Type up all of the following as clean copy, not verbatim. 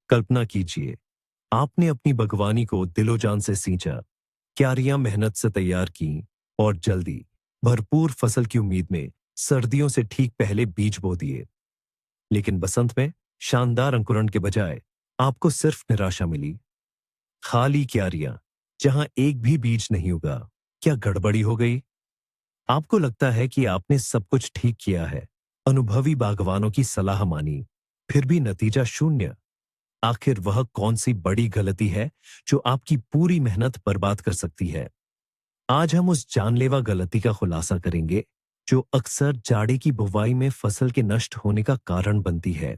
कल्पना कीजिए, आपने अपनी बागवानी को दिलो-जान से सींचा, क्यारियां मेहनत से तैयार की और जल्दी भरपूर फसल की उम्मीद में सर्दियों से ठीक पहले बीज बो दिए। लेकिन बसंत में शानदार अंकुरण के बजाय आपको सिर्फ निराशा मिली। खाली क्यारियां, जहां एक भी बीज नहीं उगा। क्या गड़बड़ी हो गई? आपको लगता है कि आपने सब कुछ ठीक किया है, अनुभवी बागवानों की सलाह मानी, फिर भी नतीजा शून्य। आखिर वह कौन सी बड़ी गलती है जो आपकी पूरी मेहनत बर्बाद कर सकती है? आज हम उस जानलेवा गलती का खुलासा करेंगे जो अक्सर जाड़े की बुवाई में फसल के नष्ट होने का कारण बनती है।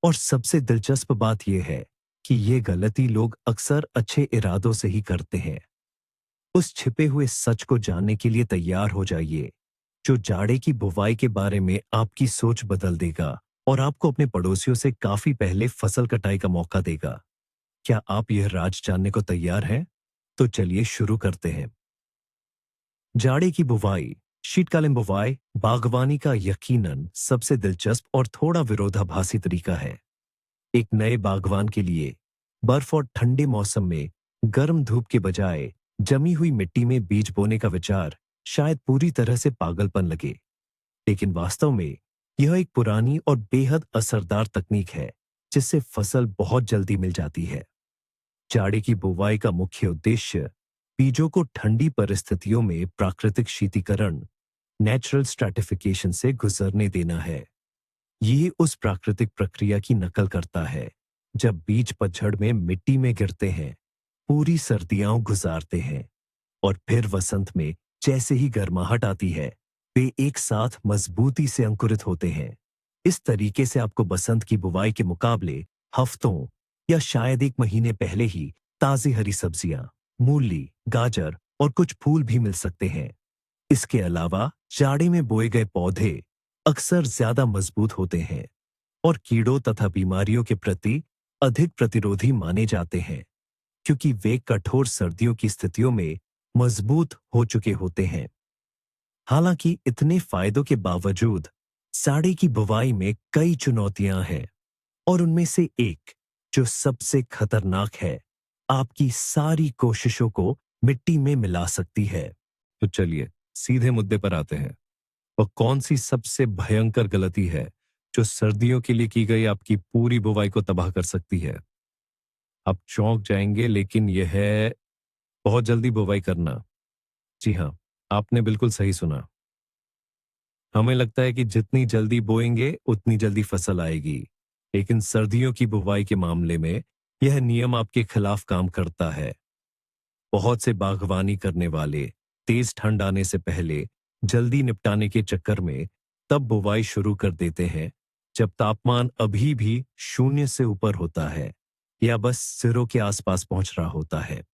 और सबसे दिलचस्प बात यह है कि ये गलती लोग अक्सर अच्छे इरादों से ही करते हैं। उस छिपे हुए सच को जानने के लिए तैयार हो जाइए, जो जाड़े की बुवाई के बारे में आपकी सोच बदल देगा और आपको अपने पड़ोसियों से काफी पहले फसल कटाई का मौका देगा। क्या आप यह राज जानने को तैयार हैं? तो चलिए शुरू करते हैं। जाड़े की बुवाई, शीतकालीन बुवाई, बागवानी का यकीनन सबसे दिलचस्प और थोड़ा विरोधाभासी तरीका है। एक नए बागवान के लिए बर्फ और ठंडे मौसम में गर्म धूप के बजाय जमी हुई मिट्टी में बीज बोने का विचार शायद पूरी तरह से पागलपन लगे, लेकिन वास्तव में यह एक पुरानी और बेहद असरदार तकनीक है जिससे फसल बहुत जल्दी मिल जाती है। जाड़े की बुवाई का मुख्य उद्देश्य बीजों को ठंडी परिस्थितियों में प्राकृतिक शीतीकरण, नेचुरल स्ट्रैटिफिकेशन से गुजरने देना है। ये उस प्राकृतिक प्रक्रिया की नकल करता है जब बीज पतझड़ में मिट्टी में गिरते हैं, पूरी सर्दियां गुजारते हैं और फिर वसंत में जैसे ही गर्माहट आती है, वे एक साथ मजबूती से अंकुरित होते हैं। इस तरीके से आपको बसंत की बुवाई के मुकाबले हफ्तों या शायद एक महीने पहले ही ताजी हरी सब्जियां, मूली, गाजर और कुछ फूल भी मिल सकते हैं। इसके अलावा जाड़े में बोए गए पौधे अक्सर ज्यादा मजबूत होते हैं और कीड़ों तथा बीमारियों के प्रति अधिक प्रतिरोधी माने जाते हैं, क्योंकि वे कठोर सर्दियों की स्थितियों में मजबूत हो चुके होते हैं। हालांकि इतने फायदों के बावजूद साड़ी की बुवाई में कई चुनौतियां हैं, और उनमें से एक जो सबसे खतरनाक है, आपकी सारी कोशिशों को मिट्टी में मिला सकती है। तो चलिए सीधे मुद्दे पर आते हैं। वह कौन सी सबसे भयंकर गलती है जो सर्दियों के लिए की गई आपकी पूरी बुवाई को तबाह कर सकती है? आप चौंक जाएंगे, लेकिन यह है बहुत जल्दी बुवाई करना। जी हाँ, आपने बिल्कुल सही सुना। हमें लगता है कि जितनी जल्दी बोएंगे उतनी जल्दी फसल आएगी, लेकिन सर्दियों की बुवाई के मामले में यह नियम आपके खिलाफ काम करता है। बहुत से बागवानी करने वाले तेज ठंड आने से पहले जल्दी निपटाने के चक्कर में तब बुवाई शुरू कर देते हैं जब तापमान अभी भी शून्य से ऊपर होता है या बस सिरों के आसपास पहुंच रहा होता है।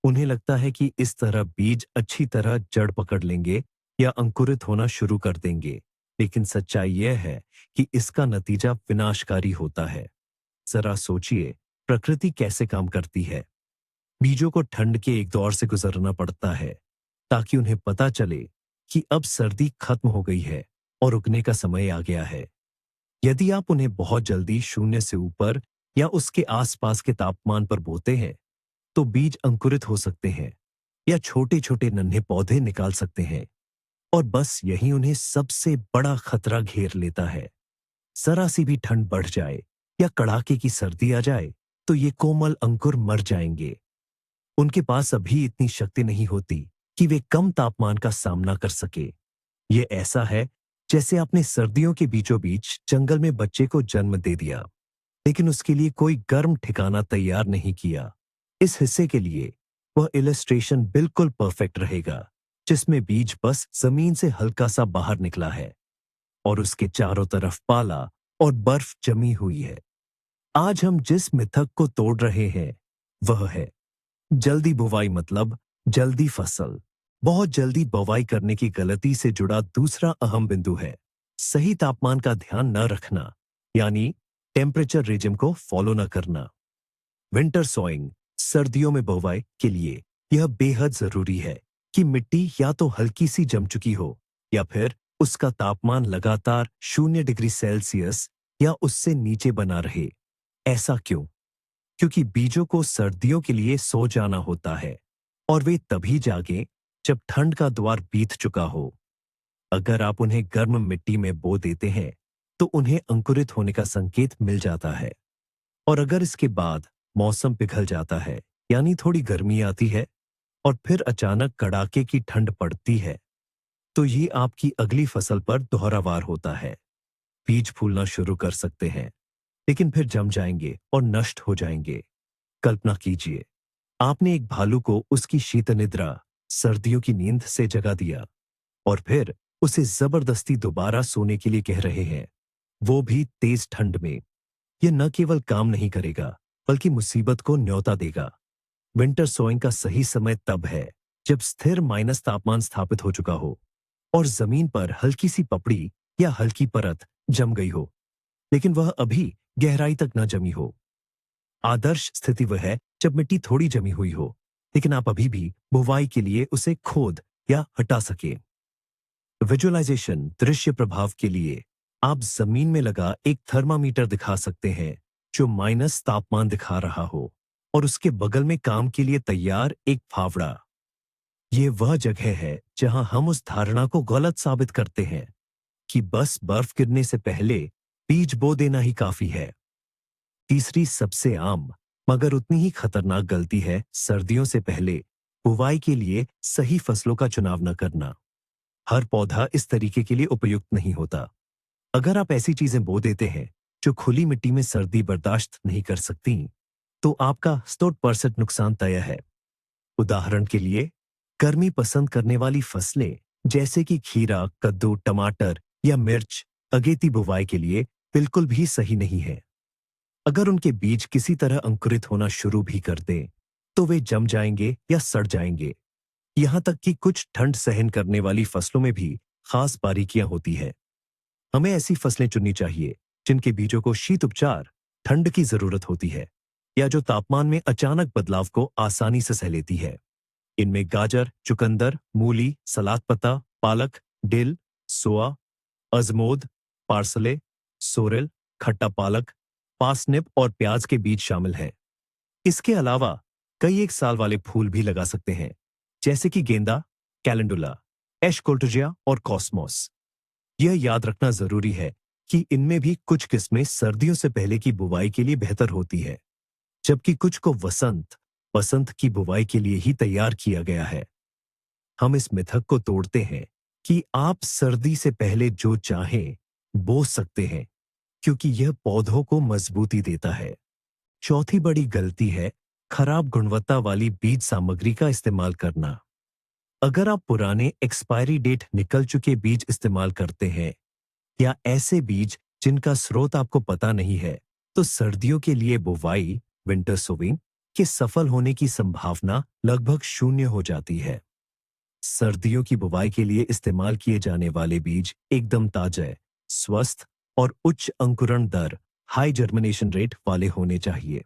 उन्हें लगता है कि इस तरह बीज अच्छी तरह जड़ पकड़ लेंगे या अंकुरित होना शुरू कर देंगे, लेकिन सच्चाई यह है कि इसका नतीजा विनाशकारी होता है। जरा सोचिए, प्रकृति कैसे काम करती है। बीजों को ठंड के एक दौर से गुजरना पड़ता है ताकि उन्हें पता चले कि अब सर्दी खत्म हो गई है और उगने का समय आ गया है। यदि आप उन्हें बहुत जल्दी शून्य से ऊपर या उसके आसपास के तापमान पर बोते हैं, तो बीज अंकुरित हो सकते हैं या छोटे छोटे नन्हे पौधे निकाल सकते हैं, और बस यही उन्हें सबसे बड़ा खतरा घेर लेता है। जरा सी भी ठंड बढ़ जाए या कड़ाके की सर्दी आ जाए तो ये कोमल अंकुर मर जाएंगे। उनके पास अभी इतनी शक्ति नहीं होती कि वे कम तापमान का सामना कर सके। ये ऐसा है जैसे आपने सर्दियों के बीचों बीच जंगल में बच्चे को जन्म दे दिया, लेकिन उसके लिए कोई गर्म ठिकाना तैयार नहीं किया। इस हिस्से के लिए वह इलस्ट्रेशन बिल्कुल परफेक्ट रहेगा, जिसमें बीज बस जमीन से हल्का सा बाहर निकला है और उसके चारों तरफ पाला और बर्फ जमी हुई है। आज हम जिस मिथक को तोड़ रहे हैं वह है जल्दी बुवाई मतलब जल्दी फसल। बहुत जल्दी बुवाई करने की गलती से जुड़ा दूसरा अहम बिंदु है सही तापमान का ध्यान न रखना, यानी टेम्परेचर रेजिम को फॉलो न करना। विंटर सोइंग, सर्दियों में बुवाई के लिए यह बेहद जरूरी है कि मिट्टी या तो हल्की सी जम चुकी हो या फिर उसका तापमान लगातार 0 डिग्री सेल्सियस या उससे नीचे बना रहे। ऐसा क्यों? क्योंकि बीजों को सर्दियों के लिए सो जाना होता है और वे तभी जागें जब ठंड का द्वार बीत चुका हो। अगर आप उन्हें गर्म मिट्टी में बो देते हैं, तो उन्हें अंकुरित होने का संकेत मिल जाता है। और अगर इसके बाद मौसम पिघल जाता है, यानी थोड़ी गर्मी आती है और फिर अचानक कड़ाके की ठंड पड़ती है, तो ये आपकी अगली फसल पर दोहरा वार होता है। बीज फूलना शुरू कर सकते हैं, लेकिन फिर जम जाएंगे और नष्ट हो जाएंगे। कल्पना कीजिए, आपने एक भालू को उसकी शीत निद्रा, सर्दियों की नींद से जगा दिया और फिर उसे जबरदस्ती दोबारा सोने के लिए कह रहे हैं, वो भी तेज ठंड में। यह न केवल काम नहीं करेगा, बल्कि मुसीबत को न्योता देगा। विंटर सोइंग का सही समय तब है जब स्थिर माइनस तापमान स्थापित हो चुका हो और जमीन पर हल्की सी पपड़ी या हल्की परत जम गई हो, लेकिन वह अभी गहराई तक न जमी हो। आदर्श स्थिति वह है जब मिट्टी थोड़ी जमी हुई हो, लेकिन आप अभी भी बुवाई के लिए उसे खोद या हटा सके। विजुअलाइजेशन दृश्य प्रभाव के लिए आप जमीन में लगा एक थर्मामीटर दिखा सकते हैं जो माइनस तापमान दिखा रहा हो, और उसके बगल में काम के लिए तैयार एक फावड़ा। ये वह जगह है जहां हम उस धारणा को गलत साबित करते हैं कि बस बर्फ गिरने से पहले बीज बो देना ही काफी है। तीसरी सबसे आम मगर उतनी ही खतरनाक गलती है सर्दियों से पहले बुवाई के लिए सही फसलों का चुनाव न करना। हर पौधा इस तरीके के लिए उपयुक्त नहीं होता। अगर आप ऐसी चीजें बो देते हैं जो खुली मिट्टी में सर्दी बर्दाश्त नहीं कर सकती, तो आपका 100% नुकसान तय है। उदाहरण के लिए, गर्मी पसंद करने वाली फसलें जैसे कि खीरा, कद्दू, टमाटर या मिर्च अगेती बुवाई के लिए बिल्कुल भी सही नहीं है। अगर उनके बीज किसी तरह अंकुरित होना शुरू भी कर दें, तो वे जम जाएंगे या सड़ जाएंगे। यहां तक कि कुछ ठंड सहन करने वाली फसलों में भी खास बारीकियां होती है। हमें ऐसी फसलें चुननी चाहिए जिनके बीजों को शीत उपचार, ठंड की जरूरत होती है, या जो तापमान में अचानक बदलाव को आसानी से सह लेती है। इनमें गाजर, चुकंदर, मूली, सलाद पत्ता, पालक, डिल, सोआ, अजमोद, पार्सले, सोरेल, खट्टा पालक, पासनिप और प्याज के बीज शामिल हैं। इसके अलावा कई एक साल वाले फूल भी लगा सकते हैं, जैसे कि गेंदा, कैलेंडुला, एशकोल्टजिया और कॉस्मोस। यह याद रखना जरूरी है कि इनमें भी कुछ किस्में सर्दियों से पहले की बुवाई के लिए बेहतर होती है, जबकि कुछ को वसंत की बुवाई के लिए ही तैयार किया गया है। हम इस मिथक को तोड़ते हैं कि आप सर्दी से पहले जो चाहें बो सकते हैं, क्योंकि यह पौधों को मजबूती देता है। चौथी बड़ी गलती है खराब गुणवत्ता वाली बीज सामग्री का इस्तेमाल करना। अगर आप पुराने एक्सपायरी डेट निकल चुके बीज इस्तेमाल करते हैं या ऐसे बीज जिनका स्रोत आपको पता नहीं है, तो सर्दियों के लिए बुवाई, विंटर सोविंग के सफल होने की संभावना लगभग शून्य हो जाती है। सर्दियों की बुवाई के लिए इस्तेमाल किए जाने वाले बीज एकदम ताजे, स्वस्थ और उच्च अंकुरण दर, हाई जर्मिनेशन रेट वाले होने चाहिए।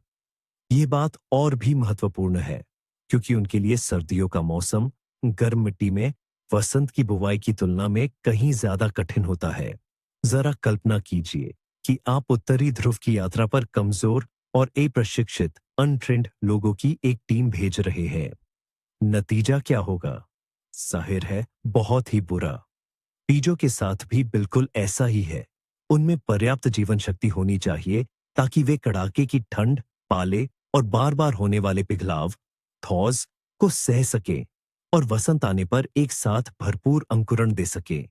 ये बात और भी महत्वपूर्ण है क्योंकि उनके लिए सर्दियों का मौसम गर्म मिट्टी में वसंत की बुवाई की तुलना में कहीं ज्यादा कठिन होता है। जरा कल्पना कीजिए कि आप उत्तरी ध्रुव की यात्रा पर कमजोर और अप्रशिक्षित अनट्रेंड लोगों की एक टीम भेज रहे हैं। नतीजा क्या होगा? जाहिर है, बहुत ही बुरा। बीजों के साथ भी बिल्कुल ऐसा ही है। उनमें पर्याप्त जीवन शक्ति होनी चाहिए ताकि वे कड़ाके की ठंड, पाले और बार बार होने वाले पिघलाव, थॉज को सह सकें और वसंत आने पर एक साथ भरपूर अंकुरण दे सकें।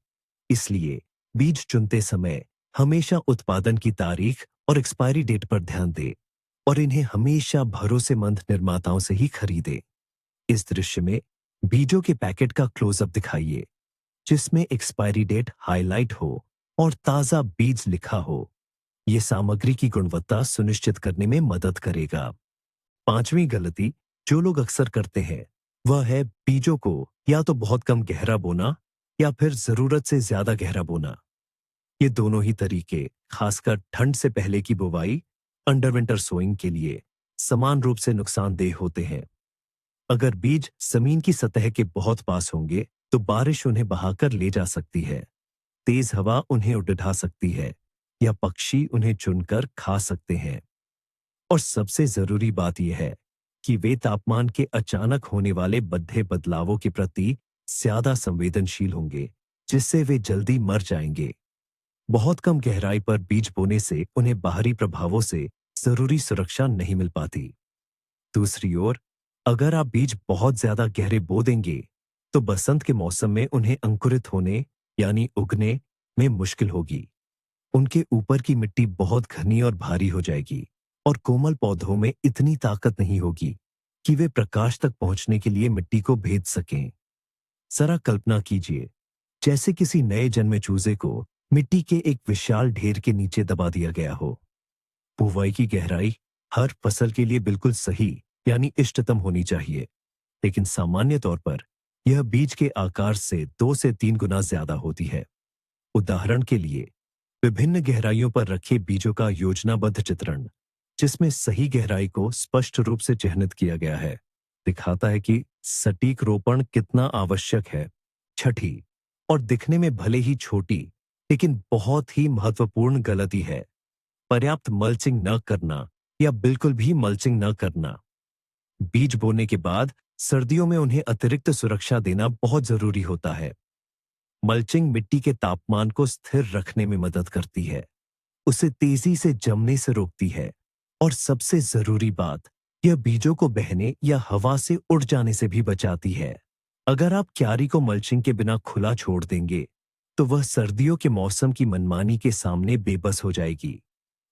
इसलिए बीज चुनते समय हमेशा उत्पादन की तारीख और एक्सपायरी डेट पर ध्यान दें और इन्हें हमेशा भरोसेमंद निर्माताओं से ही खरीदें। इस दृश्य में बीजों के पैकेट का क्लोजअप दिखाइए, जिसमें एक्सपायरी डेट हाईलाइट हो और ताजा बीज लिखा हो। यह सामग्री की गुणवत्ता सुनिश्चित करने में मदद करेगा। पांचवी गलती जो लोग अक्सर करते हैं, वह है बीजों को या तो बहुत कम गहरा बोना या फिर जरूरत से ज्यादा गहरा बोना। ये दोनों ही तरीके, खासकर ठंड से पहले की बुवाई, अंडर विंटर सोइंग के लिए समान रूप से नुकसानदेह होते हैं। अगर बीज जमीन की सतह के बहुत पास होंगे, तो बारिश उन्हें बहाकर ले जा सकती है, तेज हवा उन्हें उड़ा सकती है या पक्षी उन्हें चुनकर खा सकते हैं। और सबसे जरूरी बात यह है कि वे तापमान के अचानक होने वाले बड़े बदलावों के प्रति ज्यादा संवेदनशील होंगे, जिससे वे जल्दी मर जाएंगे। बहुत कम गहराई पर बीज बोने से उन्हें बाहरी प्रभावों से जरूरी सुरक्षा नहीं मिल पाती। दूसरी ओर, अगर आप बीज बहुत ज्यादा गहरे बो देंगे, तो बसंत के मौसम में उन्हें अंकुरित होने यानी उगने में मुश्किल होगी। उनके ऊपर की मिट्टी बहुत घनी और भारी हो जाएगी और कोमल पौधों में इतनी ताकत नहीं होगी कि वे प्रकाश तक पहुंचने के लिए मिट्टी को भेद सकें। जरा कल्पना कीजिए, जैसे किसी नए जन्मे चूजे को मिट्टी के एक विशाल ढेर के नीचे दबा दिया गया हो। बुवाई की गहराई हर फसल के लिए बिल्कुल सही यानी इष्टतम होनी चाहिए, लेकिन सामान्य तौर पर यह बीज के आकार से 2 से 3 गुना ज्यादा होती है। उदाहरण के लिए, विभिन्न गहराइयों पर रखे बीजों का योजनाबद्ध चित्रण, जिसमें सही गहराई को स्पष्ट रूप से चिह्नित किया गया है, दिखाता है कि सटीक रोपण कितना आवश्यक है। छठी और दिखने में भले ही छोटी लेकिन बहुत ही महत्वपूर्ण गलती है पर्याप्त मल्चिंग न करना या बिल्कुल भी मल्चिंग न करना। बीज बोने के बाद सर्दियों में उन्हें अतिरिक्त सुरक्षा देना बहुत जरूरी होता है। मल्चिंग मिट्टी के तापमान को स्थिर रखने में मदद करती है, उसे तेजी से जमने से रोकती है और सबसे जरूरी बात, यह बीजों को बहने या हवा से उड़ जाने से भी बचाती है। अगर आप क्यारी को मल्चिंग के बिना खुला छोड़ देंगे, तो वह सर्दियों के मौसम की मनमानी के सामने बेबस हो जाएगी,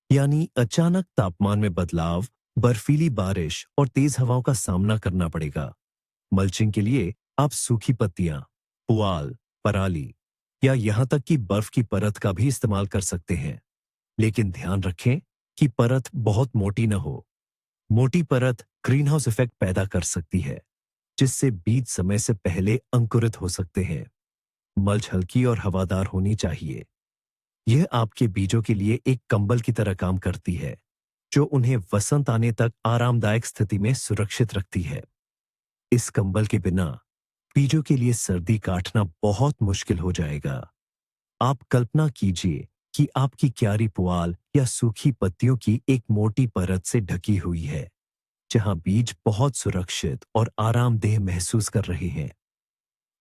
यानी अचानक तापमान में बदलाव, बर्फीली बारिश और तेज हवाओं का सामना करना पड़ेगा। मल्चिंग के लिए आप सूखी पत्तियां, पुआल, पराली या यहां तक कि बर्फ की परत का भी इस्तेमाल कर सकते हैं, लेकिन ध्यान रखें कि परत बहुत मोटी न हो। मोटी परत ग्रीनहाउस इफेक्ट पैदा कर सकती है, जिससे बीज समय से पहले अंकुरित हो सकते हैं। मल्च हल्की और हवादार होनी चाहिए। यह आपके बीजों के लिए एक कंबल की तरह काम करती है, जो उन्हें वसंत आने तक आरामदायक स्थिति में सुरक्षित रखती है। इस कंबल के बिना बीजों के लिए सर्दी काटना बहुत मुश्किल हो जाएगा। आप कल्पना कीजिए कि आपकी क्यारी पुआल या सूखी पत्तियों की एक मोटी परत से ढकी हुई है, जहां बीज बहुत सुरक्षित और आरामदेह महसूस कर रहे हैं।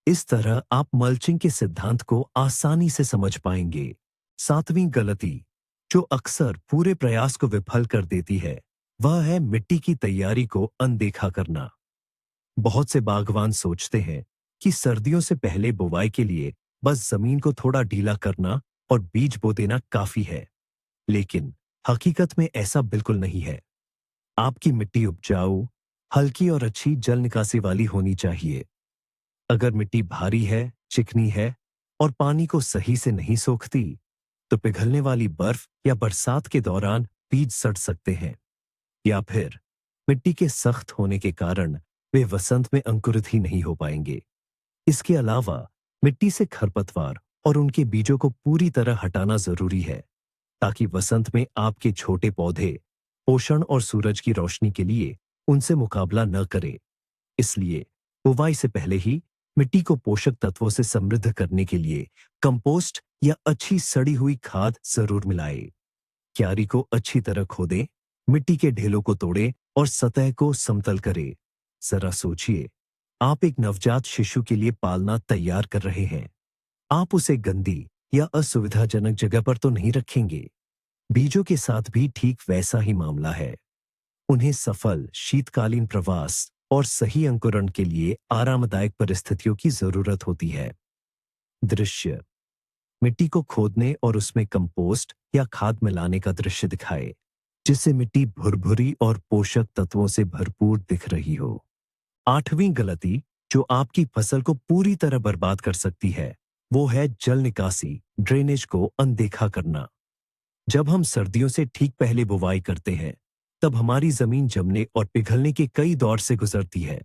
इस तरह आप मल्चिंग के सिद्धांत को आसानी से समझ पाएंगे। सातवीं गलती, जो अक्सर पूरे प्रयास को विफल कर देती है, वह है मिट्टी की तैयारी को अनदेखा करना। बहुत से बागवान सोचते हैं कि सर्दियों से पहले बुवाई के लिए बस जमीन को थोड़ा ढीला करना और बीज बो देना काफी है, लेकिन हकीकत में ऐसा बिल्कुल नहीं है। आपकी मिट्टी उपजाऊ, हल्की और अच्छी जल निकासी वाली होनी चाहिए। अगर मिट्टी भारी है, चिकनी है और पानी को सही से नहीं सोखती, तो पिघलने वाली बर्फ या बरसात के दौरान बीज सड़ सकते हैं, या फिर मिट्टी के सख्त होने के कारण वे वसंत में अंकुरित ही नहीं हो पाएंगे। इसके अलावा मिट्टी से खरपतवार और उनके बीजों को पूरी तरह हटाना जरूरी है, ताकि वसंत में आपके छोटे पौधे पोषण और सूरज की रोशनी के लिए उनसे मुकाबला न करें। इसलिए बुवाई से पहले ही मिट्टी को पोषक तत्वों से समृद्ध करने के लिए कंपोस्ट या अच्छी सड़ी हुई खाद जरूर मिलाएं। क्यारी को अच्छी तरह खोदें, मिट्टी के ढेलों को तोड़ें और सतह को समतल करें। जरा सोचिए, आप एक नवजात शिशु के लिए पालना तैयार कर रहे हैं। आप उसे गंदी या असुविधाजनक जगह पर तो नहीं रखेंगे। बीजों के साथ भी ठीक वैसा ही मामला है। उन्हें सफल शीतकालीन प्रवास और सही अंकुरण के लिए आरामदायक परिस्थितियों की जरूरत होती है। दृश्य, मिट्टी को खोदने और उसमें कंपोस्ट या खाद मिलाने का दृश्य दिखाए, जिससे मिट्टी भुरभुरी और पोषक तत्वों से भरपूर दिख रही हो। आठवीं गलती, जो आपकी फसल को पूरी तरह बर्बाद कर सकती है, वो है जल निकासी, ड्रेनेज को अनदेखा करना। जब हम सर्दियों से ठीक पहले बुवाई करते हैं, तब हमारी जमीन जमने और पिघलने के कई दौर से गुजरती है।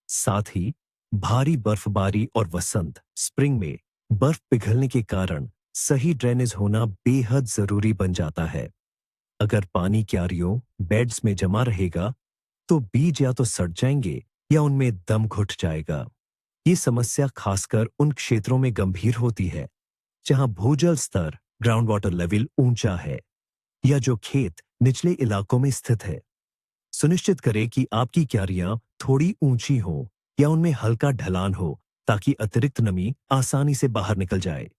साथ ही भारी बर्फबारी और वसंत, स्प्रिंग में बर्फ पिघलने के कारण सही ड्रेनेज होना बेहद जरूरी बन जाता है। अगर पानी क्यारियों, बेड्स में जमा रहेगा, तो बीज या तो सड़ जाएंगे या उनमें दम घुट जाएगा। ये समस्या खासकर उन क्षेत्रों में गंभीर होती है जहां भूजल स्तर, ग्राउंड वाटर लेवल ऊंचा है। या जो खेत निचले इलाकों में स्थित है। सुनिश्चित करें कि आपकी क्यारियां थोड़ी ऊंची हो या उनमें हल्का ढलान हो, ताकि अतिरिक्त नमी आसानी से बाहर निकल जाए।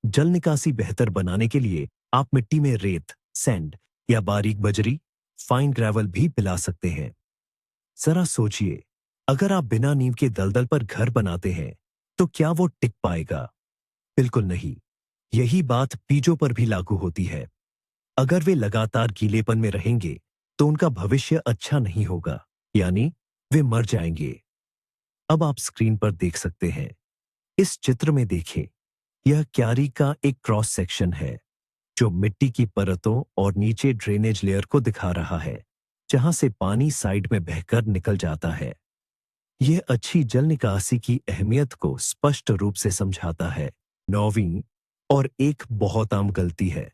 जल निकासी बेहतर बनाने के लिए आप मिट्टी में रेत, सैंड या बारीक बजरी, फाइन ग्रेवल भी मिला सकते हैं। जरा सोचिए, अगर आप बिना नींव के दलदल पर घर बनाते हैं, तो क्या वो टिक पाएगा? बिल्कुल नहीं। यही बात बीजों पर भी लागू होती है। अगर वे लगातार गीलेपन में रहेंगे, तो उनका भविष्य अच्छा नहीं होगा, यानी वे मर जाएंगे। अब आप स्क्रीन पर देख सकते हैं। इस चित्र में देखें, यह क्यारी का एक क्रॉस सेक्शन है, जो मिट्टी की परतों और नीचे ड्रेनेज लेयर को दिखा रहा है, जहां से पानी साइड में बहकर निकल जाता है। यह अच्छी जल निकासी की अहमियत को स्पष्ट रूप से समझाता है। 9वीं और एक बहुत आम गलती है,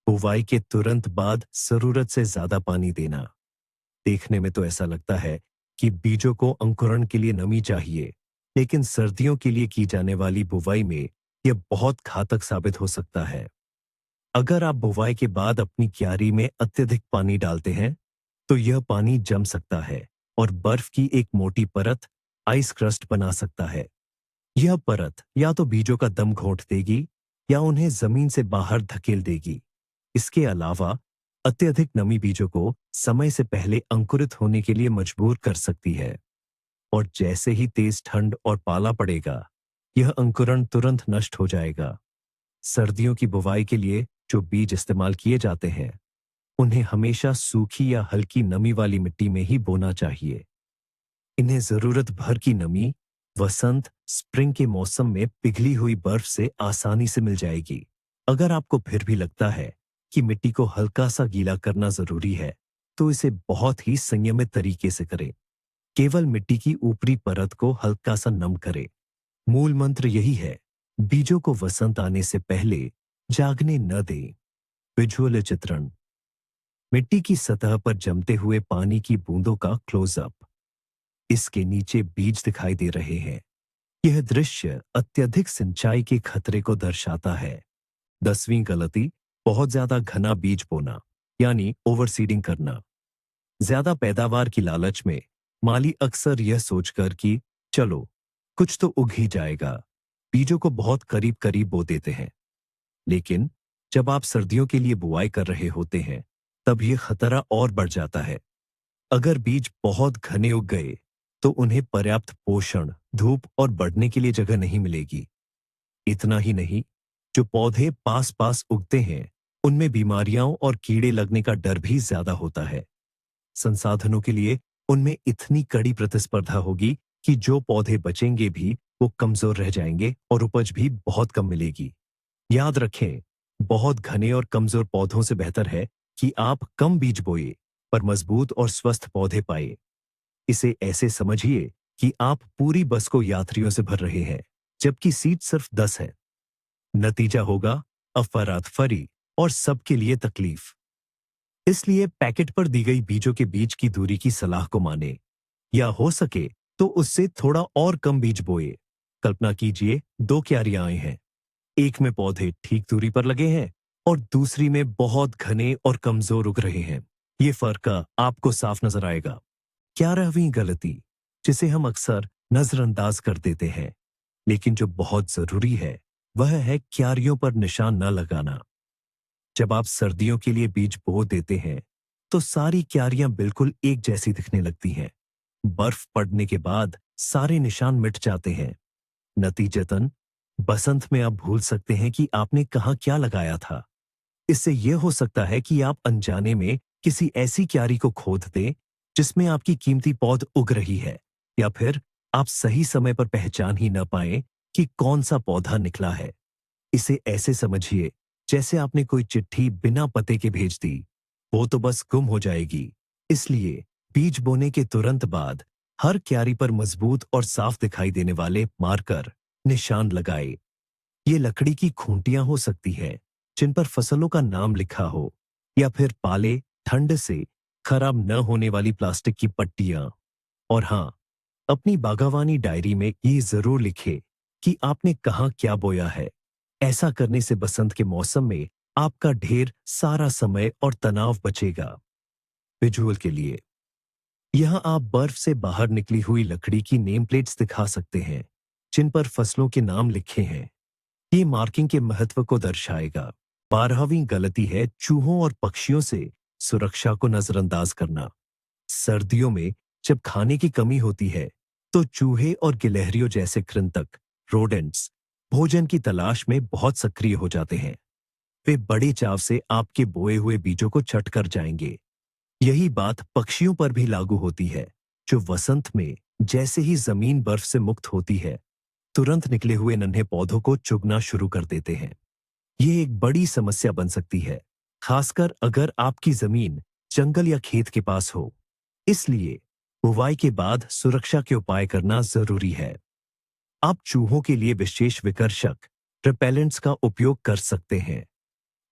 बुवाई के तुरंत बाद जरूरत से ज्यादा पानी देना। देखने में तो ऐसा लगता है कि बीजों को अंकुरण के लिए नमी चाहिए, लेकिन सर्दियों के लिए की जाने वाली बुवाई में यह बहुत घातक साबित हो सकता है। अगर आप बुवाई के बाद अपनी क्यारी में अत्यधिक पानी डालते हैं, तो यह पानी जम सकता है और बर्फ की एक मोटी परत, आइस क्रस्ट बना सकता है। यह परत या तो बीजों का दम घोंट देगी या उन्हें जमीन से बाहर धकेल देगी। इसके अलावा अत्यधिक नमी बीजों को समय से पहले अंकुरित होने के लिए मजबूर कर सकती है, और जैसे ही तेज ठंड और पाला पड़ेगा, यह अंकुरण तुरंत नष्ट हो जाएगा। सर्दियों की बुवाई के लिए जो बीज इस्तेमाल किए जाते हैं, उन्हें हमेशा सूखी या हल्की नमी वाली मिट्टी में ही बोना चाहिए। इन्हें जरूरत भर की नमी वसंत स्प्रिंग के मौसम में पिघली हुई बर्फ से आसानी से मिल जाएगी। अगर आपको फिर भी लगता है कि मिट्टी को हल्का सा गीला करना जरूरी है, तो इसे बहुत ही संयमित तरीके से करें। केवल मिट्टी की ऊपरी परत को हल्का सा नम करें। मूल मंत्र यही है, बीजों को वसंत आने से पहले जागने न दें। विजुअल चित्रण। मिट्टी की सतह पर जमते हुए पानी की बूंदों का क्लोजअप। इसके नीचे बीज दिखाई दे रहे हैं। यह दृश्य अत्यधिक सिंचाई के खतरे को दर्शाता है। 10वीं गलती, बहुत ज्यादा घना बीज बोना, यानी ओवरसीडिंग करना। ज्यादा पैदावार की लालच में माली अक्सर यह सोचकर कि चलो कुछ तो उग ही जाएगा, बीजों को बहुत करीब करीब बो देते हैं। लेकिन जब आप सर्दियों के लिए बुआई कर रहे होते हैं, तब यह खतरा और बढ़ जाता है। अगर बीज बहुत घने उग गए, तो उन्हें पर्याप्त पोषण, धूप और बढ़ने के लिए जगह नहीं मिलेगी। इतना ही नहीं, जो पौधे पास पास उगते हैं, उनमें बीमारियों और कीड़े लगने का डर भी ज्यादा होता है। संसाधनों के लिए उनमें इतनी कड़ी प्रतिस्पर्धा होगी कि जो पौधे बचेंगे भी वो कमजोर रह जाएंगे और उपज भी बहुत कम मिलेगी। याद रखें, बहुत घने और कमजोर पौधों से बेहतर है कि आप कम बीज बोए पर मजबूत और स्वस्थ पौधे पाए। इसे ऐसे समझिए कि आप पूरी बस को यात्रियों से भर रहे हैं, जबकि सीट सिर्फ 10 है। नतीजा होगा अफरातफरी और सबके लिए तकलीफ। इसलिए पैकेट पर दी गई बीजों के बीच की दूरी की सलाह को माने, या हो सके तो उससे थोड़ा और कम बीज बोए। कल्पना कीजिए, 2 क्यारियां आए हैं। एक में पौधे ठीक दूरी पर लगे हैं और दूसरी में बहुत घने और कमजोर उग रहे हैं। ये फर्क आपको साफ नजर आएगा। 11वीं गलती, जिसे हम अक्सर नजरअंदाज कर देते हैं, लेकिन जो बहुत जरूरी है, वह है क्यारियों पर निशान न लगाना। जब आप सर्दियों के लिए बीज बो देते हैं, तो सारी क्यारियां बिल्कुल एक जैसी दिखने लगती हैं। बर्फ पड़ने के बाद सारे निशान मिट जाते हैं। नतीजतन बसंत में आप भूल सकते हैं कि आपने कहाँ क्या लगाया था। इससे यह हो सकता है कि आप अनजाने में किसी ऐसी क्यारी को खोद दें जिसमें आपकी कीमती पौध उग रही है, या फिर आप सही समय पर पहचान ही न पाएं कि कौन सा पौधा निकला है। इसे ऐसे समझिए जैसे आपने कोई चिट्ठी बिना पते के भेज दी, वो तो बस गुम हो जाएगी। इसलिए बीज बोने के तुरंत बाद हर क्यारी पर मजबूत और साफ दिखाई देने वाले मार्कर, निशान लगाए। ये लकड़ी की खूंटियां हो सकती हैं, जिन पर फसलों का नाम लिखा हो, या फिर पाले, ठंड से खराब न होने वाली प्लास्टिक की पट्टियां। और हाँ, अपनी बागवानी डायरी में ये जरूर लिखें कि आपने कहाँ क्या बोया है। ऐसा करने से बसंत के मौसम में आपका ढेर सारा समय और तनाव बचेगा। विजुअल के लिए यहां आप बर्फ से बाहर निकली हुई लकड़ी की नेम प्लेट्स दिखा सकते हैं जिन पर फसलों के नाम लिखे हैं। ये मार्किंग के महत्व को दर्शाएगा। 12वीं गलती है चूहों और पक्षियों से सुरक्षा को नजरअंदाज करना। सर्दियों में जब खाने की कमी होती है तो चूहे और गिलहरियों जैसे कृंतक रोडेंट्स भोजन की तलाश में बहुत सक्रिय हो जाते हैं। वे बड़े चाव से आपके बोए हुए बीजों को चट कर जाएंगे। यही बात पक्षियों पर भी लागू होती है जो वसंत में जैसे ही जमीन बर्फ से मुक्त होती है तुरंत निकले हुए नन्हे पौधों को चुगना शुरू कर देते हैं। ये एक बड़ी समस्या बन सकती है, खासकर अगर आपकी जमीन जंगल या खेत के पास हो। इसलिए बुवाई के बाद सुरक्षा के उपाय करना जरूरी है। आप चूहों के लिए विशेष विकर्षक रिपेलेंट्स का उपयोग कर सकते हैं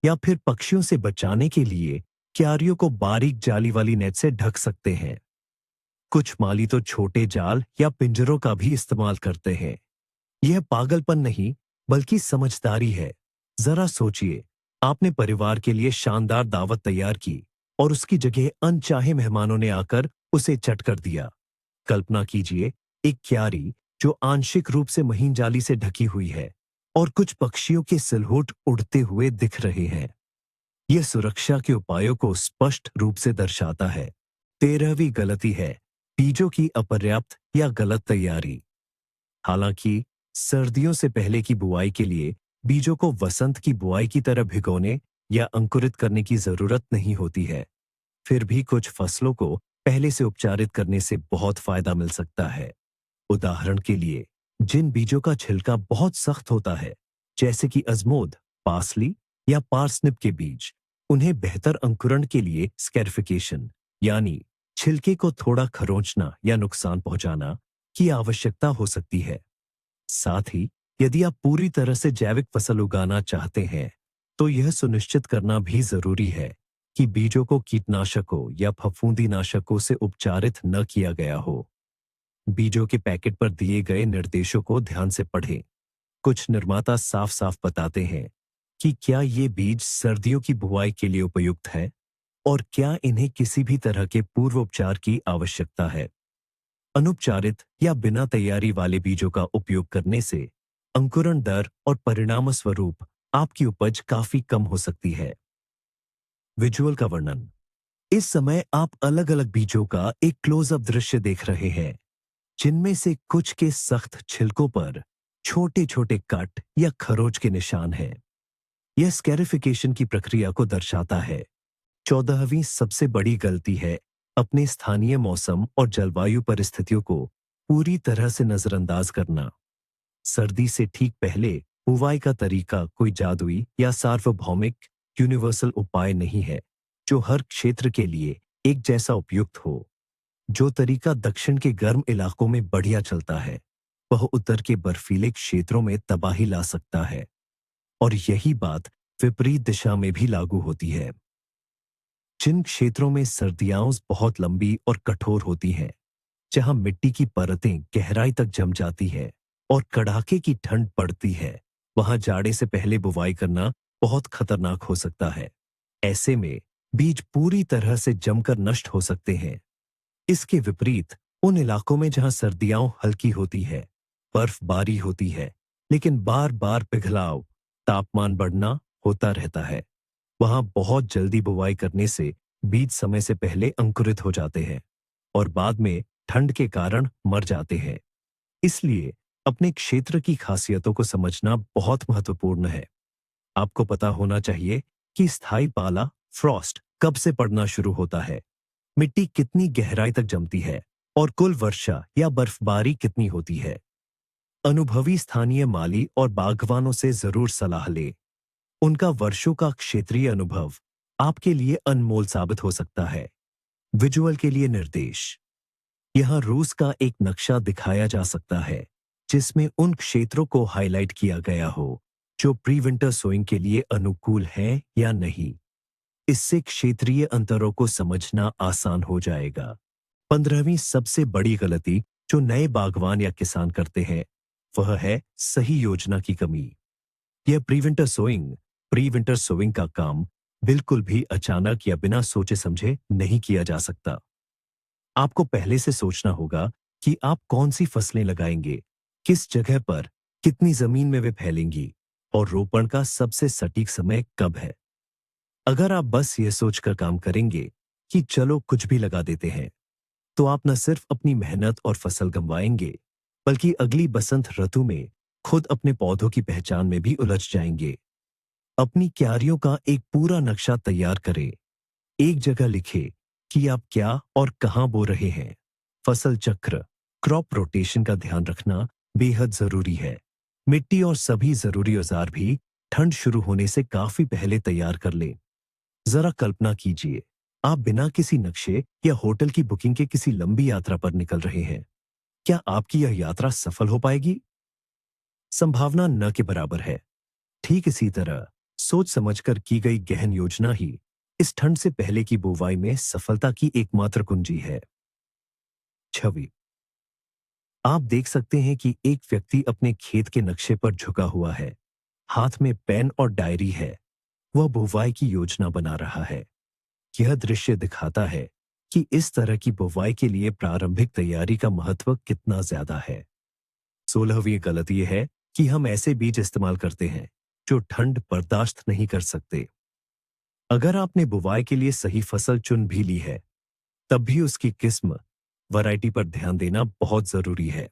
या फिर पक्षियों से बचाने के लिए क्यारियों को बारीक जाली वाली नेट से ढक सकते हैं। कुछ माली तो छोटे जाल या पिंजरों का भी इस्तेमाल करते हैं। यह पागलपन नहीं बल्कि समझदारी है। जरा सोचिए, आपने परिवार के लिए शानदार दावत तैयार की और उसकी जगह अनचाहे मेहमानों ने आकर उसे चट कर दिया। कल्पना कीजिए, एक क्यारी जो आंशिक रूप से महीन जाली से ढकी हुई है और कुछ पक्षियों के सिलहोट उड़ते हुए दिख रहे हैं। यह सुरक्षा के उपायों को स्पष्ट रूप से दर्शाता है। 13वीं गलती है बीजों की अपर्याप्त या गलत तैयारी। हालांकि सर्दियों से पहले की बुआई के लिए बीजों को वसंत की बुआई की तरह भिगोने या अंकुरित करने की जरूरत नहीं होती है। फिर भी कुछ फसलों को पहले से उपचारित करने से बहुत फायदा मिल सकता है। उदाहरण के लिए, जिन बीजों का छिलका बहुत सख्त होता है, जैसे कि अजमोद, पार्सली या पार्सनिप के बीज, उन्हें बेहतर अंकुरण के लिए स्कैरिफिकेशन यानी छिलके को थोड़ा खरोंचना या नुकसान पहुंचाना की आवश्यकता हो सकती है। साथ ही यदि आप पूरी तरह से जैविक फसल उगाना चाहते हैं तो यह सुनिश्चित करना भी जरूरी है कि बीजों को कीटनाशकों या फफूंदी नाशकों से उपचारित न किया गया हो। बीजों के पैकेट पर दिए गए निर्देशों को ध्यान से पढ़ें। कुछ निर्माता साफ साफ बताते हैं कि क्या ये बीज सर्दियों की बुवाई के लिए उपयुक्त है और क्या इन्हें किसी भी तरह के पूर्व उपचार की आवश्यकता है। अनुपचारित या बिना तैयारी वाले बीजों का उपयोग करने से अंकुरण दर और परिणाम स्वरूप आपकी उपज काफी कम हो सकती है। विजुअल का वर्णन। इस समय आप अलग अलग बीजों का एक क्लोजअप दृश्य देख रहे हैं जिनमें से कुछ के सख्त छिलकों पर छोटे छोटे कट या खरोच के निशान हैं। यह स्कैरिफिकेशन की प्रक्रिया को दर्शाता है। 14वीं सबसे बड़ी गलती है अपने स्थानीय मौसम और जलवायु परिस्थितियों को पूरी तरह से नजरअंदाज करना। सर्दी से ठीक पहले बुवाई का तरीका कोई जादुई या सार्वभौमिक यूनिवर्सल उपाय नहीं है जो हर क्षेत्र के लिए एक जैसा उपयुक्त हो। जो तरीका दक्षिण के गर्म इलाकों में बढ़िया चलता है वह उत्तर के बर्फीले क्षेत्रों में तबाही ला सकता है, और यही बात विपरीत दिशा में भी लागू होती है। जिन क्षेत्रों में सर्दियां बहुत लंबी और कठोर होती हैं, जहां मिट्टी की परतें गहराई तक जम जाती है और कड़ाके की ठंड पड़ती है, वहां जाड़े से पहले बुवाई करना बहुत खतरनाक हो सकता है। ऐसे में बीज पूरी तरह से जमकर नष्ट हो सकते हैं। इसके विपरीत उन इलाकों में जहां सर्दियां हल्की होती है, बर्फबारी होती है, लेकिन बार बार पिघलाव, तापमान बढ़ना होता रहता है, वहां बहुत जल्दी बुवाई करने से बीज समय से पहले अंकुरित हो जाते हैं और बाद में ठंड के कारण मर जाते हैं। इसलिए अपने क्षेत्र की खासियतों को समझना बहुत महत्वपूर्ण है। आपको पता होना चाहिए कि स्थायी पाला फ्रॉस्ट कब से पड़ना शुरू होता है, मिट्टी कितनी गहराई तक जमती है और कुल वर्षा या बर्फबारी कितनी होती है। अनुभवी स्थानीय माली और बागवानों से जरूर सलाह लें। उनका वर्षों का क्षेत्रीय अनुभव आपके लिए अनमोल साबित हो सकता है। विजुअल के लिए निर्देश। यहां रूस का एक नक्शा दिखाया जा सकता है जिसमें उन क्षेत्रों को हाईलाइट किया गया हो जो प्री विंटर सोइंग के लिए अनुकूल हैं या नहीं। इससे क्षेत्रीय अंतरों को समझना आसान हो जाएगा। 15वीं सबसे बड़ी गलती जो नए बागवान या किसान करते हैं वह है सही योजना की कमी। यह pre winter sowing pre winter sowing का काम बिल्कुल भी अचानक या बिना सोचे समझे नहीं किया जा सकता। आपको पहले से सोचना होगा कि आप कौन सी फसलें लगाएंगे, किस जगह पर, कितनी जमीन में वे फैलेंगी और रोपण का सबसे सटीक समय कब है। अगर आप बस ये सोचकर काम करेंगे कि चलो कुछ भी लगा देते हैं, तो आप न सिर्फ अपनी मेहनत और फसल गंवाएंगे, बल्कि अगली बसंत ऋतु में खुद अपने पौधों की पहचान में भी उलझ जाएंगे। अपनी क्यारियों का एक पूरा नक्शा तैयार करें। एक जगह लिखें कि आप क्या और कहां बो रहे हैं। फसल चक्र, क्रॉप रोटेशन का ध्यान रखना बेहद जरूरी है। मिट्टी और सभी जरूरी औजार भी ठंड शुरू होने से काफी पहले तैयार कर लें। जरा कल्पना कीजिए, आप बिना किसी नक्शे या होटल की बुकिंग के किसी लंबी यात्रा पर निकल रहे हैं। क्या आपकी यह यात्रा सफल हो पाएगी? संभावना न के बराबर है। ठीक इसी तरह सोच समझकर की गई गहन योजना ही इस ठंड से पहले की बुवाई में सफलता की एकमात्र कुंजी है। छवि, आप देख सकते हैं कि एक व्यक्ति अपने खेत के नक्शे पर झुका हुआ है। हाथ में पेन और डायरी है। वह बुवाई की योजना बना रहा है। यह दृश्य दिखाता है कि इस तरह की बुवाई के लिए प्रारंभिक तैयारी का महत्व कितना ज्यादा है। 16वीं गलती यह है कि हम ऐसे बीज इस्तेमाल करते हैं जो ठंड बर्दाश्त नहीं कर सकते। अगर आपने बुवाई के लिए सही फसल चुन भी ली है, तब भी उसकी किस्म, वैरायटी पर ध्यान देना बहुत जरूरी है।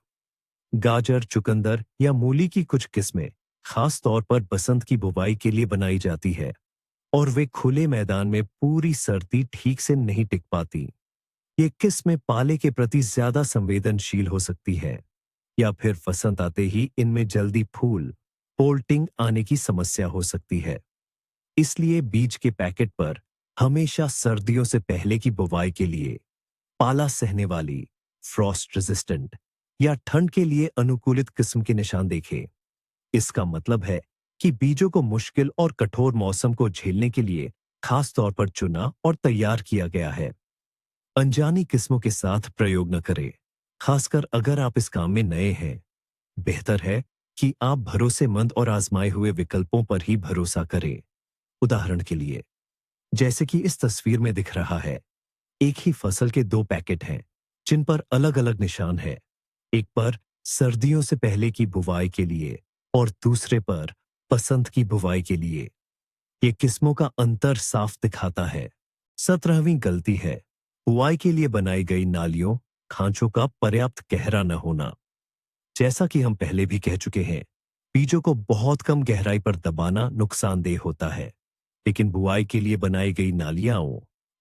गाजर, चुकंदर या मूली की कुछ किस्में खास तौर पर बसंत की बुवाई के लिए बनाई जाती है और वे खुले मैदान में पूरी सर्दी ठीक से नहीं टिक पाती। ये किस्में पाले के प्रति ज्यादा संवेदनशील हो सकती है या फिर बसंत आते ही इनमें जल्दी फूल, पोल्टिंग आने की समस्या हो सकती है। इसलिए बीज के पैकेट पर हमेशा सर्दियों से पहले की बुवाई के लिए पाला सहने वाली, फ्रॉस्ट रेजिस्टेंट या ठंड के लिए अनुकूलित किस्म के निशान देखें। इसका मतलब है कि बीजों को मुश्किल और कठोर मौसम को झेलने के लिए खास तौर पर चुना और तैयार किया गया है। अनजानी किस्मों के साथ प्रयोग न करें, खासकर अगर आप इस काम में नए हैं। बेहतर है कि आप भरोसेमंद और आजमाए हुए विकल्पों पर ही भरोसा करें। उदाहरण के लिए, जैसे कि इस तस्वीर में दिख रहा है, एक ही फसल के 2 पैकेट हैं जिन पर अलग अलग निशान है। एक पर सर्दियों से पहले की बुवाई के लिए और दूसरे पर बसंत की बुवाई के लिए। ये किस्मों का अंतर साफ दिखाता है। 17वीं गलती है बुवाई के लिए बनाई गई नालियों, खांचों का पर्याप्त गहरा न होना। जैसा कि हम पहले भी कह चुके हैं, बीजों को बहुत कम गहराई पर दबाना नुकसानदेह होता है, लेकिन बुआई के लिए बनाई गई नालियां,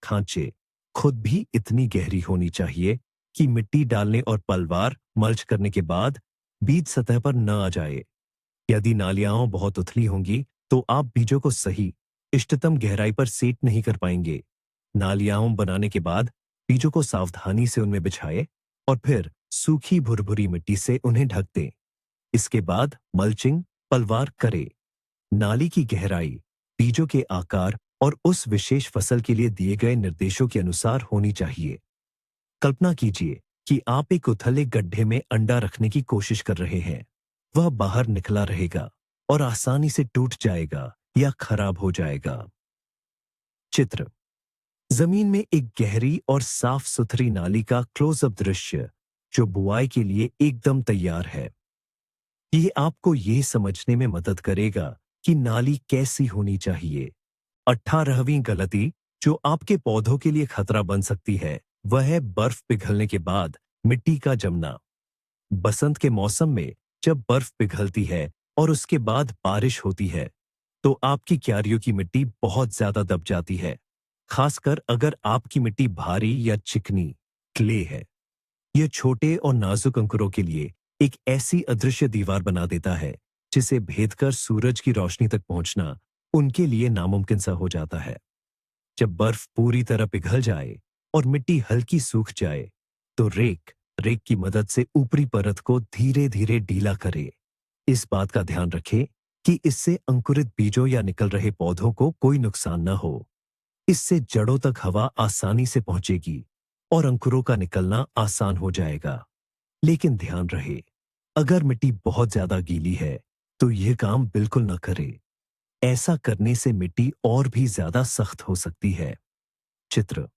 खांचे खुद भी इतनी गहरी होनी चाहिए कि मिट्टी डालने और पलवार मल्च करने के बाद बीज सतह पर न आ जाए। यदि नालियां बहुत उथली होंगी तो आप बीजों को सही, इष्टतम गहराई पर सेट नहीं कर पाएंगे। नालियां बनाने के बाद बीजों को सावधानी से उनमें बिछाए और फिर सूखी भुरभुरी मिट्टी से उन्हें ढक दें। इसके बाद मल्चिंग, पलवार करें। नाली की गहराई बीजों के आकार और उस विशेष फसल के लिए दिए गए निर्देशों के अनुसार होनी चाहिए। कल्पना कीजिए कि आप एक उथले गड्ढे में अंडा रखने की कोशिश कर रहे हैं। वह बाहर निकला रहेगा और आसानी से टूट जाएगा या खराब हो जाएगा। चित्र, जमीन में एक गहरी और साफ सुथरी नाली का क्लोजअप दृश्य जो बुआई के लिए एकदम तैयार है। ये आपको ये समझने में मदद करेगा कि नाली कैसी होनी चाहिए। 18वीं गलती जो आपके पौधों के लिए खतरा बन सकती है, वह है बर्फ पिघलने के बाद मिट्टी का जमना। बसंत के मौसम में जब बर्फ पिघलती है और उसके बाद बारिश होती है, तो आपकी क्यारियों की मिट्टी बहुत ज्यादा दब जाती है, खासकर अगर आपकी मिट्टी भारी या चिकनी क्ले है। यह छोटे और नाजुक अंकुरों के लिए एक ऐसी अदृश्य दीवार बना देता है जिसे भेदकर सूरज की रोशनी तक पहुंचना उनके लिए नामुमकिन सा हो जाता है। जब बर्फ पूरी तरह पिघल जाए और मिट्टी हल्की सूख जाए, तो रेक की मदद से ऊपरी परत को धीरे धीरे ढीला करे। इस बात का ध्यान रखें कि इससे अंकुरित बीजों या निकल रहे पौधों को कोई नुकसान न हो। इससे जड़ों तक हवा आसानी से पहुंचेगी और अंकुरों का निकलना आसान हो जाएगा। लेकिन ध्यान रहे, अगर मिट्टी बहुत ज्यादा गीली है तो यह काम बिल्कुल न करे। ऐसा करने से मिट्टी और भी ज्यादा सख्त हो सकती है। चित्र: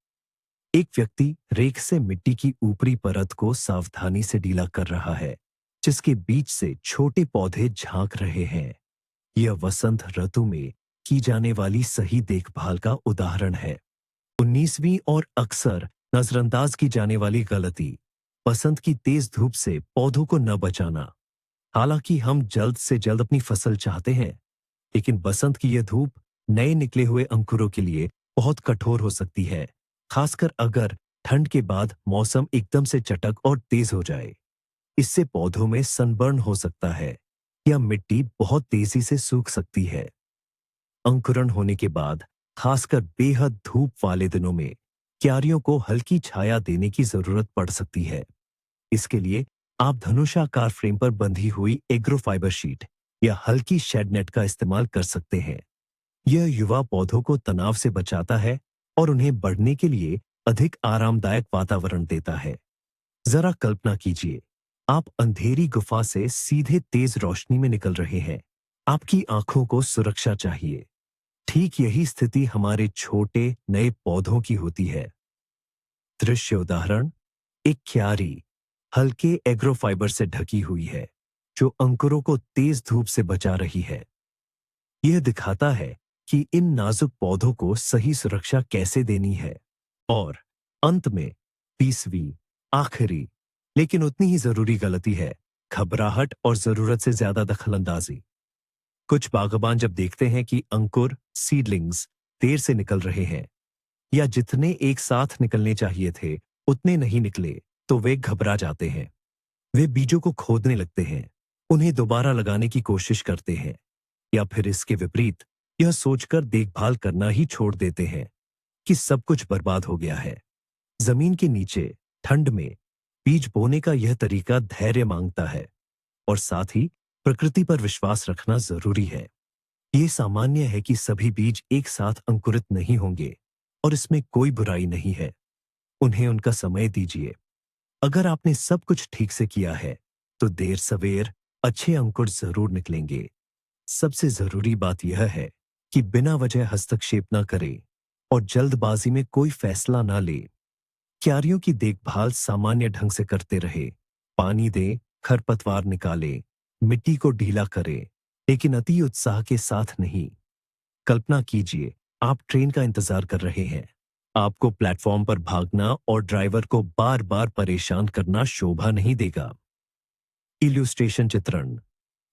एक व्यक्ति रेक से मिट्टी की ऊपरी परत को सावधानी से ढीला कर रहा है, जिसके बीच से छोटे पौधे झांक रहे हैं। यह वसंत ऋतु में की जाने वाली सही देखभाल का उदाहरण है। 19वीं और अक्सर नजरअंदाज की जाने वाली गलती: बसंत की तेज धूप से पौधों को न बचाना। हालांकि हम जल्द से जल्द अपनी फसल चाहते हैं, लेकिन बसंत की यह धूप नए निकले हुए अंकुरों के लिए बहुत कठोर हो सकती है, खासकर अगर ठंड के बाद मौसम एकदम से चटक और तेज हो जाए। इससे पौधों में सनबर्न हो सकता है या मिट्टी बहुत तेजी से सूख सकती है। अंकुरण होने के बाद खासकर बेहद धूप वाले दिनों में क्यारियों को हल्की छाया देने की जरूरत पड़ सकती है। इसके लिए आप धनुषाकार फ्रेम पर बंधी हुई एग्रोफाइबर शीट या हल्की शेड नेट का इस्तेमाल कर सकते हैं। यह युवा पौधों को तनाव से बचाता है और उन्हें बढ़ने के लिए अधिक आरामदायक वातावरण देता है। जरा कल्पना कीजिए, आप अंधेरी गुफा से सीधे तेज रोशनी में निकल रहे हैं। आपकी आंखों को सुरक्षा चाहिए। ठीक यही स्थिति हमारे छोटे नए पौधों की होती है। दृश्य उदाहरण: एक क्यारी हल्के एग्रोफाइबर से ढकी हुई है, जो अंकुरों को तेज धूप से बचा रही है। यह दिखाता है कि इन नाजुक पौधों को सही सुरक्षा कैसे देनी है। और अंत में 20वीं आखिरी लेकिन उतनी ही जरूरी गलती है: घबराहट और जरूरत से ज्यादा दखलंदाजी। कुछ बागबान जब देखते हैं कि अंकुर सीडलिंग्स देर से निकल रहे हैं या जितने एक साथ निकलने चाहिए थे उतने नहीं निकले, तो वे घबरा जाते हैं। वे बीजों को खोदने लगते हैं, उन्हें दोबारा लगाने की कोशिश करते हैं, या फिर इसके विपरीत यह सोचकर देखभाल करना ही छोड़ देते हैं कि सब कुछ बर्बाद हो गया है। जमीन के नीचे ठंड में बीज बोने का यह तरीका धैर्य मांगता है और साथ ही प्रकृति पर विश्वास रखना जरूरी है। ये सामान्य है कि सभी बीज एक साथ अंकुरित नहीं होंगे और इसमें कोई बुराई नहीं है। उन्हें उनका समय दीजिए। अगर आपने सब कुछ ठीक से किया है तो देर सवेर अच्छे अंकुर जरूर निकलेंगे। सबसे जरूरी बात यह है कि बिना वजह हस्तक्षेप न करें और जल्दबाजी में कोई फैसला न ले। क्यारियों की देखभाल सामान्य ढंग से करते रहे, पानी दें, खरपतवार निकालें, मिट्टी को ढीला करें, लेकिन अति उत्साह के साथ नहीं। कल्पना कीजिए, आप ट्रेन का इंतजार कर रहे हैं। आपको प्लेटफॉर्म पर भागना और ड्राइवर को बार बार परेशान करना शोभा नहीं देगा। इल्यूस्ट्रेशन चित्रण: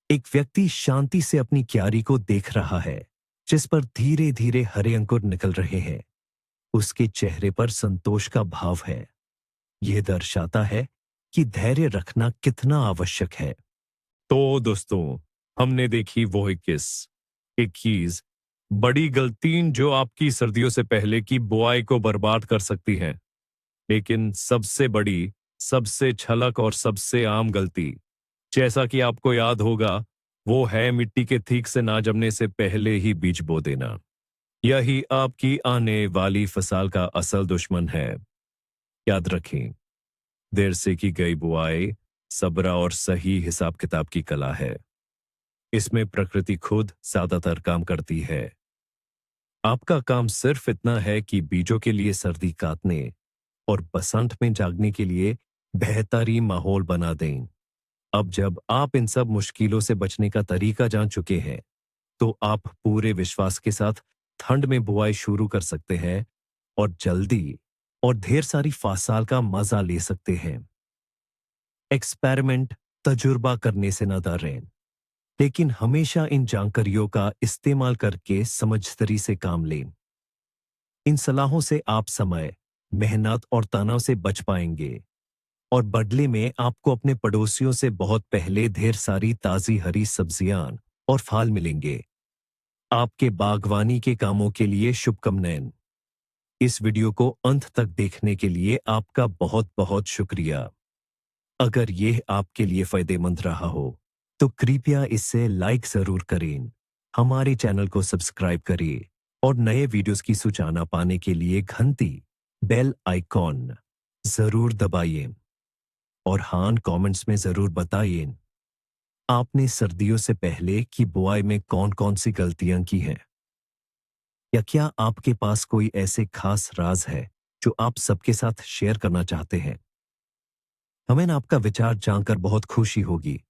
एक व्यक्ति शांति से अपनी क्यारी को देख रहा है, जिस पर धीरे धीरे हरे अंकुर निकल रहे हैं। उसके चेहरे पर संतोष का भाव है। यह दर्शाता है कि धैर्य रखना कितना आवश्यक है। तो दोस्तों, हमने देखी वो 21 बड़ी गलतियां जो आपकी सर्दियों से पहले की बुआई को बर्बाद कर सकती हैं। लेकिन सबसे बड़ी, सबसे छलक और सबसे आम गलती, जैसा कि आपको याद होगा, वो है मिट्टी के ठीक से ना जमने से पहले ही बीज बो देना। यही आपकी आने वाली फसल का असल दुश्मन है। याद रखें, देर से की गई बुआई सब्र और सही हिसाब किताब की कला है। इसमें प्रकृति खुद ज्यादातर काम करती है। आपका काम सिर्फ इतना है कि बीजों के लिए सर्दी काटने और बसंत में जागने के लिए बेहतरीन माहौल बना दें। अब जब आप इन सब मुश्किलों से बचने का तरीका जान चुके हैं, तो आप पूरे विश्वास के साथ ठंड में बुआई शुरू कर सकते हैं और जल्दी और ढेर सारी फसल का मजा ले सकते हैं। एक्सपेरिमेंट, तजुर्बा करने से न डरें, लेकिन हमेशा इन जानकारियों का इस्तेमाल करके समझदारी से काम लें। इन सलाहों से आप समय, मेहनत और तनाव से बच पाएंगे और बदले में आपको अपने पड़ोसियों से बहुत पहले ढेर सारी ताजी हरी सब्जियां और फल मिलेंगे। आपके बागवानी के कामों के लिए शुभकामनाएं। इस वीडियो को अंत तक देखने के लिए आपका बहुत बहुत शुक्रिया। अगर यह आपके लिए फायदेमंद रहा हो तो कृपया इसे लाइक जरूर करें, हमारे चैनल को सब्सक्राइब करें और नए वीडियोस की सूचना पाने के लिए घंटी बेल आइकॉन जरूर दबाइए और हाँ, कमेंट्स में जरूर बताइए आपने सर्दियों से पहले की बुआई में कौन-कौन सी गलतियां की हैं? या क्या आपके पास कोई ऐसे खास राज है जो आप सबके साथ शेयर करना चाहते हैं? हमें ना आपका विचार जानकर बहुत खुशी होगी।